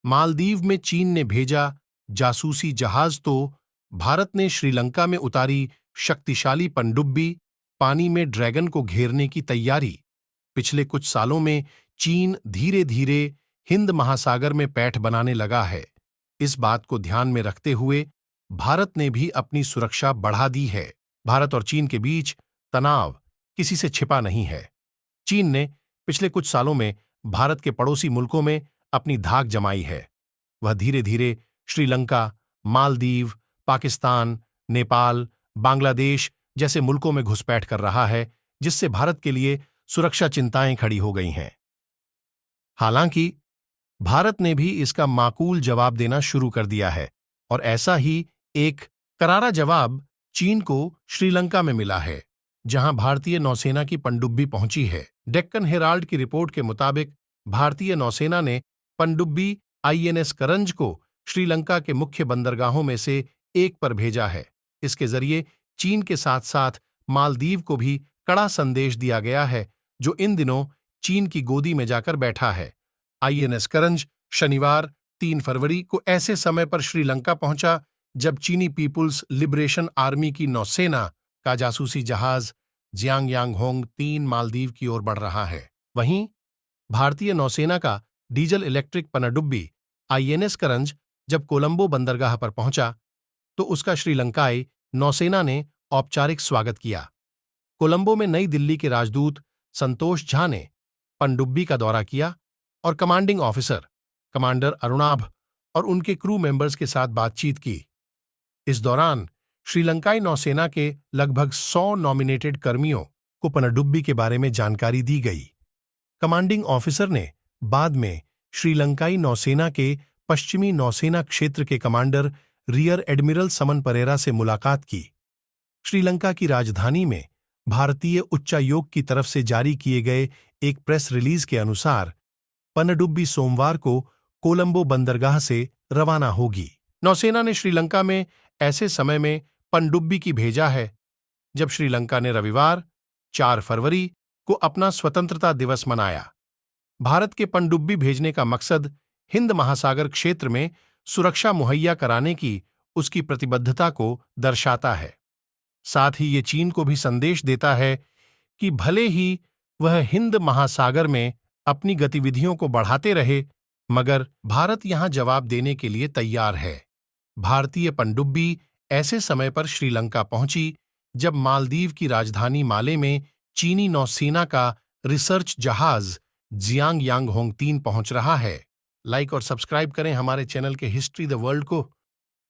मालदीव में चीन ने भेजा जासूसी जहाज तो भारत ने श्रीलंका में उतारी शक्तिशाली पनडुब्बी, पानी में ड्रैगन को घेरने की तैयारी। पिछले कुछ सालों में चीन धीरे धीरे हिंद महासागर में पैठ बनाने लगा है। इस बात को ध्यान में रखते हुए भारत ने भी अपनी सुरक्षा बढ़ा दी है। भारत और चीन के बीच तनाव किसी से छिपा नहीं है। चीन ने पिछले कुछ सालों में भारत के पड़ोसी मुल्कों में अपनी धाक जमाई है। वह धीरे धीरे श्रीलंका, मालदीव, पाकिस्तान, नेपाल, बांग्लादेश जैसे मुल्कों में घुसपैठ कर रहा है, जिससे भारत के लिए सुरक्षा चिंताएं खड़ी हो गई हैं। हालांकि भारत ने भी इसका माकूल जवाब देना शुरू कर दिया है और ऐसा ही एक करारा जवाब चीन को श्रीलंका में मिला है, जहां भारतीय नौसेना की पनडुब्बी पहुंची है। डेक्कन हेराल्ड की रिपोर्ट के मुताबिक भारतीय नौसेना ने पनडुब्बी आईएनएस करंज को श्रीलंका के मुख्य बंदरगाहों में से एक पर भेजा है। इसके जरिए चीन के साथ साथ मालदीव को भी कड़ा संदेश दिया गया है, जो इन दिनों चीन की गोदी में जाकर बैठा है। आईएनएस करंज शनिवार 3 फरवरी को ऐसे समय पर श्रीलंका पहुंचा जब चीनी पीपुल्स लिबरेशन आर्मी की नौसेना का जासूसी जहाज जियांग होंग 3 मालदीव की ओर बढ़ रहा है। वहीं भारतीय नौसेना का डीजल इलेक्ट्रिक पनडुब्बी आईएनएस करंज जब कोलंबो बंदरगाह पर पहुंचा तो उसका श्रीलंकाई नौसेना ने औपचारिक स्वागत किया। कोलंबो में नई दिल्ली के राजदूत संतोष झा ने पनडुब्बी का दौरा किया और कमांडिंग ऑफिसर कमांडर अरुणाभ और उनके क्रू मेंबर्स के साथ बातचीत की। इस दौरान श्रीलंकाई नौसेना के लगभग 100 नॉमिनेटेड कर्मियों को पनडुब्बी के बारे में जानकारी दी गई। कमांडिंग ऑफिसर ने बाद में श्रीलंकाई नौसेना के पश्चिमी नौसेना क्षेत्र के कमांडर रियर एडमिरल समन परेरा से मुलाकात की। श्रीलंका की राजधानी में भारतीय उच्चायोग की तरफ से जारी किए गए एक प्रेस रिलीज के अनुसार पनडुब्बी सोमवार को कोलंबो बंदरगाह से रवाना होगी। नौसेना ने श्रीलंका में ऐसे समय में पनडुब्बी की भेजा है जब श्रीलंका ने रविवार 4 फरवरी को अपना स्वतंत्रता दिवस मनाया। भारत के पनडुब्बी भेजने का मकसद हिंद महासागर क्षेत्र में सुरक्षा मुहैया कराने की उसकी प्रतिबद्धता को दर्शाता है। साथ ही ये चीन को भी संदेश देता है कि भले ही वह हिंद महासागर में अपनी गतिविधियों को बढ़ाते रहे, मगर भारत यहां जवाब देने के लिए तैयार है। भारतीय पनडुब्बी ऐसे समय पर श्रीलंका पहुंची जब मालदीव की राजधानी माले में चीनी नौसेना का रिसर्च जहाज जियांग होंग 3 पहुंच रहा है। लाइक और सब्सक्राइब करें हमारे चैनल के हिस्ट्री द वर्ल्ड को।